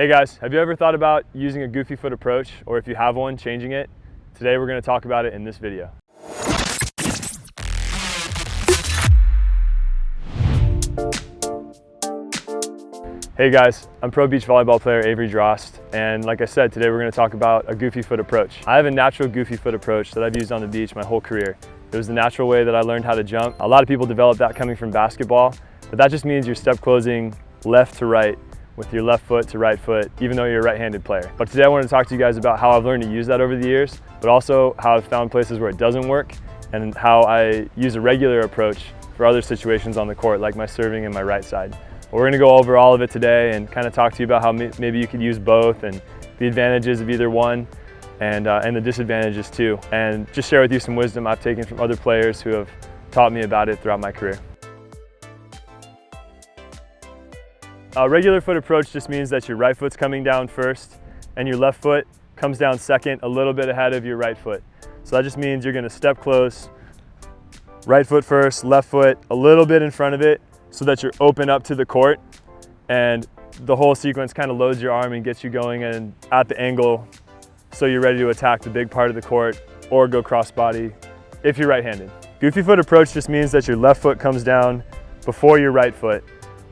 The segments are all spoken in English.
Hey guys, have you ever thought about using a goofy foot approach, or if you have one, changing it? Today we're going to talk about it in this video. Hey guys, I'm pro beach volleyball player Avery Drost, and like I said, today we're going to talk about a goofy foot approach. I have a natural goofy foot approach that I've used on the beach my whole career. It was the natural way that I learned how to jump. A lot of people develop that coming from basketball, but that just means you're step closing left to right with your left foot to right foot, even though you're a right-handed player. But today I want to talk to you guys about how I've learned to use that over the years, but also how I've found places where it doesn't work and how I use a regular approach for other situations on the court, like my serving and my right side. We're going to go over all of it today and kind of talk to you about how maybe you could use both and the advantages of either one and the disadvantages too. And just share with you some wisdom I've taken from other players who have taught me about it throughout my career. A regular foot approach just means that your right foot's coming down first and your left foot comes down second, a little bit ahead of your right foot. So that just means you're going to step close, right foot first, left foot a little bit in front of it so that you're open up to the court, and the whole sequence kind of loads your arm and gets you going and at the angle so you're ready to attack the big part of the court or go cross body if you're right-handed. Goofy foot approach just means that your left foot comes down before your right foot.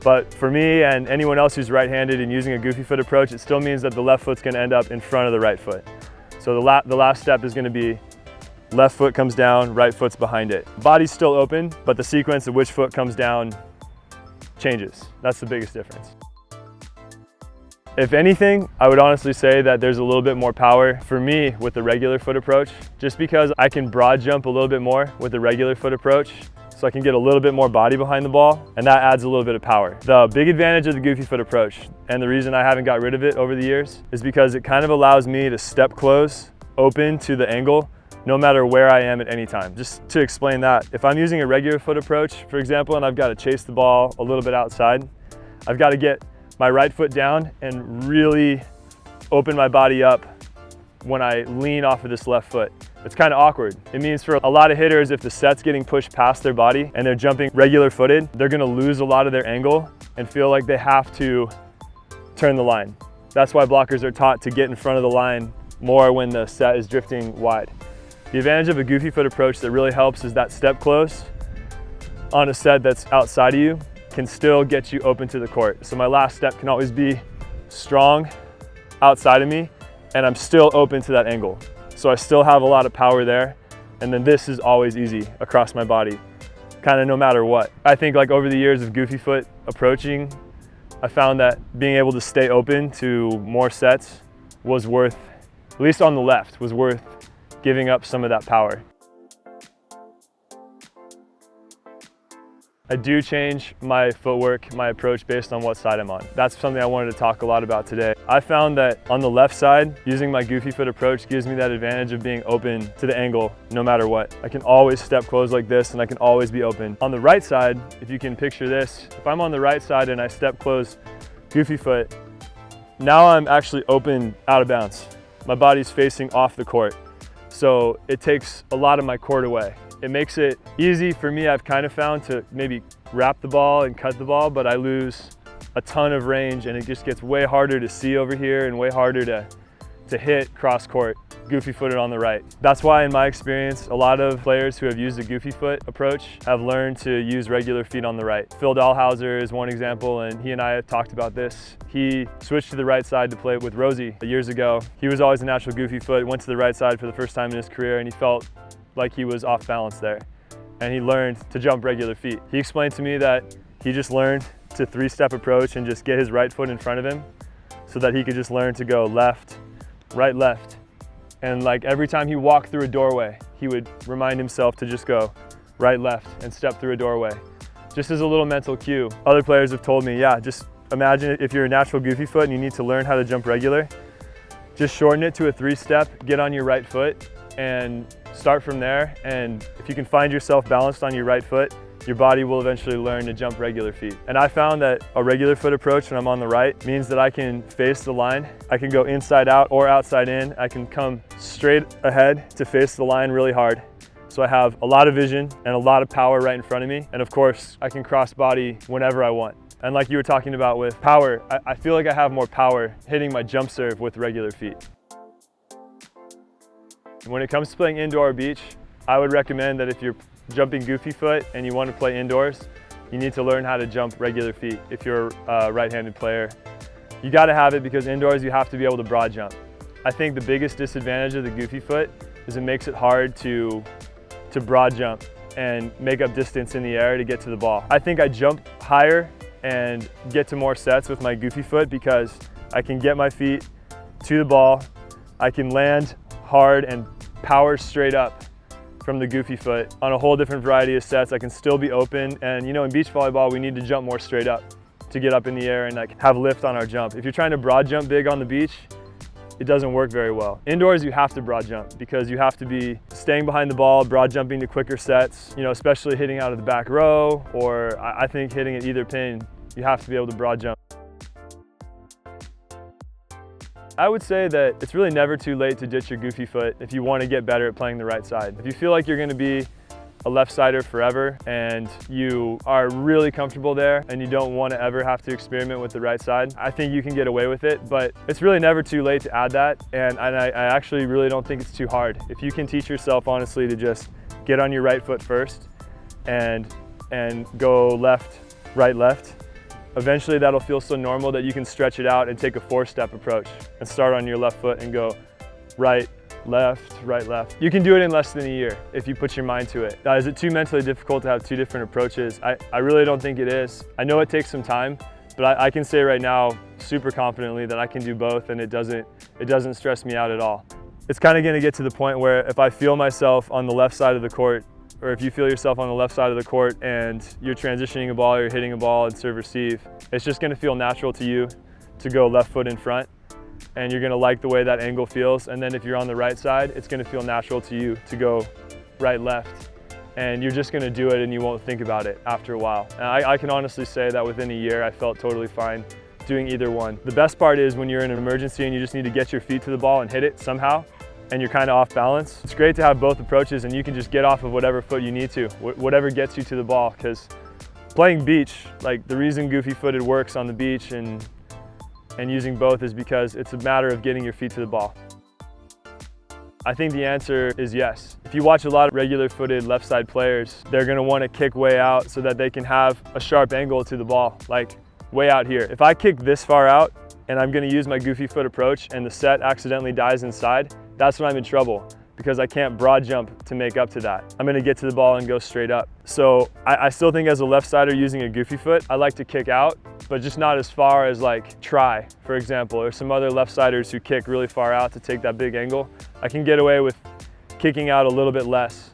But for me and anyone else who's right-handed and using a goofy foot approach, it still means that the left foot's going to end up in front of the right foot. So the last step is going to be left foot comes down, right foot's behind it. Body's still open, but the sequence of which foot comes down changes. That's the biggest difference. If anything, I would honestly say that there's a little bit more power for me with the regular foot approach, just because I can broad jump a little bit more with the regular foot approach. So I can get a little bit more body behind the ball, and that adds a little bit of power. The big advantage of the goofy foot approach, and the reason I haven't got rid of it over the years, is because it kind of allows me to step close, open to the angle, no matter where I am at any time. Just to explain that, if I'm using a regular foot approach, for example, and I've got to chase the ball a little bit outside, I've got to get my right foot down and really open my body up when I lean off of this left foot. It's kind of awkward. It means for a lot of hitters, if the set's getting pushed past their body and they're jumping regular footed, they're gonna lose a lot of their angle and feel like they have to turn the line. That's why blockers are taught to get in front of the line more when the set is drifting wide. The advantage of a goofy foot approach that really helps is that step close on a set that's outside of you can still get you open to the court. So my last step can always be strong outside of me, and I'm still open to that angle. So I still have a lot of power there. And then this is always easy across my body, kind of no matter what. I think like over the years of goofy foot approaching, I found that being able to stay open to more sets was worth, at least on the left, was worth giving up some of that power. I do change my footwork, my approach based on what side I'm on. That's something I wanted to talk a lot about today. I found that on the left side, using my goofy foot approach gives me that advantage of being open to the angle no matter what. I can always step close like this and I can always be open. On the right side, if you can picture this, if I'm on the right side and I step close goofy foot, now I'm actually open out of bounds. My body's facing off the court. So it takes a lot of my court away. It makes it easy for me, I've kind of found, to maybe wrap the ball and cut the ball, but I lose a ton of range and it just gets way harder to see over here and way harder to hit cross court, goofy footed on the right. That's why in my experience, a lot of players who have used the goofy foot approach have learned to use regular feet on the right. Phil Dahlhauser is one example, and he and I have talked about this. He switched to the right side to play with Rosie years ago. He was always a natural goofy foot, went to the right side for the first time in his career, and he felt like he was off balance there. And he learned to jump regular feet. He explained to me that he just learned to three-step approach and just get his right foot in front of him so that he could just learn to go left, right, left. And like every time he walked through a doorway, he would remind himself to just go right, left, and step through a doorway. Just as a little mental cue. Other players have told me, yeah, just imagine if you're a natural goofy foot and you need to learn how to jump regular, just shorten it to a three-step, get on your right foot, and start from there. And if you can find yourself balanced on your right foot, your body will eventually learn to jump regular feet. And I found that a regular foot approach when I'm on the right means that I can face the line. I can go inside out or outside in. I can come straight ahead to face the line really hard. So I have a lot of vision and a lot of power right in front of me. And of course, I can cross body whenever I want. And like you were talking about with power, I feel like I have more power hitting my jump serve with regular feet. When it comes to playing indoor or beach, I would recommend that if you're jumping goofy foot and you want to play indoors, you need to learn how to jump regular feet if you're a right-handed player. You got to have it because indoors you have to be able to broad jump. I think the biggest disadvantage of the goofy foot is it makes it hard to broad jump and make up distance in the air to get to the ball. I think I jump higher and get to more sets with my goofy foot because I can get my feet to the ball, I can land hard and power straight up from the goofy foot on a whole different variety of sets. I can still be open, and you know, in beach volleyball we need to jump more straight up to get up in the air and like have lift on our jump. If you're trying to broad jump big on the beach, it doesn't work very well. Indoors you have to broad jump because you have to be staying behind the ball, broad jumping to quicker sets, you know, especially hitting out of the back row, or I think hitting at either pin, you have to be able to broad jump. I would say that it's really never too late to ditch your goofy foot if you want to get better at playing the right side. If you feel like you're going to be a left-sider forever and you are really comfortable there and you don't want to ever have to experiment with the right side, I think you can get away with it, but it's really never too late to add that, and I actually really don't think it's too hard. If you can teach yourself honestly to just get on your right foot first and go left, right, left, eventually that'll feel so normal that you can stretch it out and take a 4-step approach and start on your left foot and go right, left, right, left. You can do it in less than a year if you put your mind to it. Is it too mentally difficult to have 2 different approaches? I really don't think it is. I know it takes some time, but I can say right now super confidently that I can do both, and it doesn't stress me out at all. It's kind of going to get to the point where if I feel myself on the left side of the court, or if you feel yourself on the left side of the court and you're transitioning a ball, or you're hitting a ball and serve receive, it's just going to feel natural to you to go left foot in front, and you're going to like the way that angle feels. And then if you're on the right side, it's going to feel natural to you to go right, left, and you're just going to do it and you won't think about it after a while. And I can honestly say that within a year I felt totally fine doing either one. The best part is when you're in an emergency and you just need to get your feet to the ball and hit it somehow, and you're kind of off balance. It's great to have both approaches and you can just get off of whatever foot you need to, whatever gets you to the ball, because playing beach, like the reason goofy footed works on the beach and using both is because it's a matter of getting your feet to the ball. I think the answer is yes. If you watch a lot of regular footed left side players, they're gonna want to kick way out so that they can have a sharp angle to the ball, like way out here. If I kick this far out and I'm gonna use my goofy foot approach and the set accidentally dies inside, that's when I'm in trouble because I can't broad jump to make up to that. I'm gonna get to the ball and go straight up. So I still think as a left sider using a goofy foot, I like to kick out, but just not as far as like try, for example, or some other left siders who kick really far out to take that big angle. I can get away with kicking out a little bit less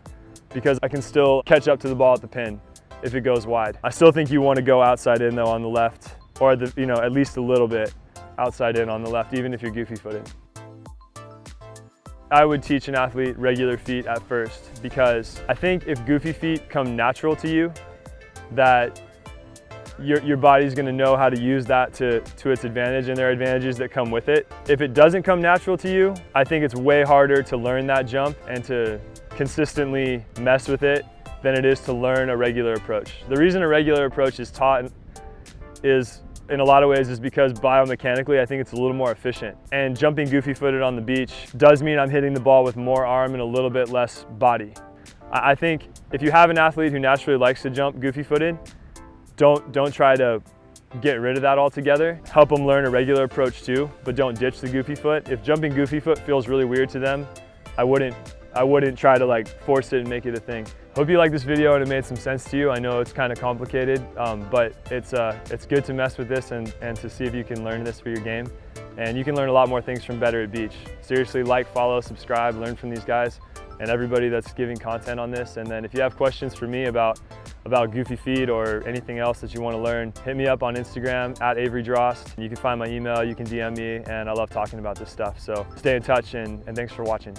because I can still catch up to the ball at the pin if it goes wide. I still think you want to go outside in though on the left, or at least a little bit outside in on the left, even if you're goofy footed. I would teach an athlete regular feet at first because I think if goofy feet come natural to you, that your body's going to know how to use that to its advantage, and there are advantages that come with it. If it doesn't come natural to you, I think it's way harder to learn that jump and to consistently mess with it than it is to learn a regular approach. The reason a regular approach is taught is in a lot of ways is because biomechanically I think it's a little more efficient. And jumping goofy footed on the beach does mean I'm hitting the ball with more arm and a little bit less body. I think if you have an athlete who naturally likes to jump goofy footed, don't try to get rid of that altogether. Help them learn a regular approach too, but don't ditch the goofy foot. If jumping goofy foot feels really weird to them, I wouldn't try to like force it and make it a thing. Hope you liked this video and it made some sense to you. I know it's kind of complicated, but it's good to mess with this and to see if you can learn this for your game. And you can learn a lot more things from Better at Beach. Seriously, like, follow, subscribe, learn from these guys and everybody that's giving content on this. And then if you have questions for me about goofy feet or anything else that you want to learn, hit me up on Instagram at AveryDrost. You can find my email, you can DM me, and I love talking about this stuff. So stay in touch and thanks for watching.